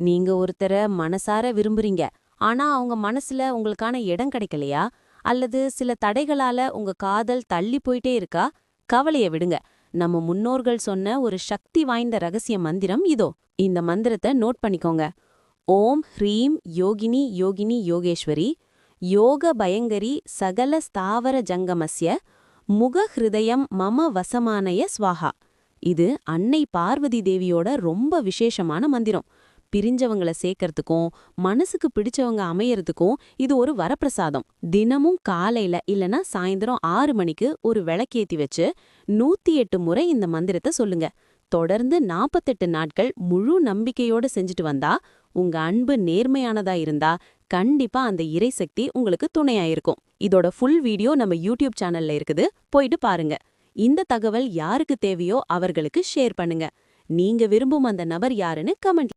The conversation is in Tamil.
நீங்க ஒருத்தர மனசார விரும்புறீங்க. ஆனா அவங்க மனசுல உங்களுக்கான இடம் கிடைக்கலையா? அல்லது சில தடைகளால உங்க காதல் தள்ளி போயிட்டே இருக்கா? கவலைய விடுங்க. நம்ம முன்னோர்கள் சொன்ன ஒரு சக்தி வாய்ந்த ரகசிய மந்திரம் இதோ. இந்த மந்திரத்த நோட் பண்ணிக்கோங்க. ஓம் ஹ்ரீம் யோகினி யோகினி யோகேஸ்வரி யோக பயங்கரி சகல ஸ்தாவர ஜங்கமஸ்ய முக ஹிருதயம் மம வசமானய ஸ்வாஹா. இது அன்னை பார்வதி தேவியோட ரொம்ப விசேஷமான மந்திரம். பிரிஞ்சவங்கள சேர்க்கறதுக்கும் மனசுக்கு பிடிச்சவங்க அமையறதுக்கும் இது ஒரு வரப்பிரசாதம். தினமும் காலையில இல்லனா சாயந்தரம் 6 மணிக்கு ஒரு விளக்கேத்தி வச்சு 108 முறை இந்த மந்திரத்தை சொல்லுங்க. தொடர்ந்து 48 நாட்கள் முழு நம்பிக்கையோட செஞ்சுட்டு வந்தா, உங்க அன்பு நேர்மையானதா இருந்தா கண்டிப்பா அந்த இறைசக்தி உங்களுக்கு துணையாயிருக்கும். இதோட ஃபுல் வீடியோ நம்ம யூடியூப் சேனல்ல இருக்குது, போயிட்டு பாருங்க. இந்த தகவல் யாருக்கு தேவையோ அவர்களுக்கு ஷேர் பண்ணுங்க. நீங்க விரும்பும் அந்த நபர் யாருன்னு கமெண்ட்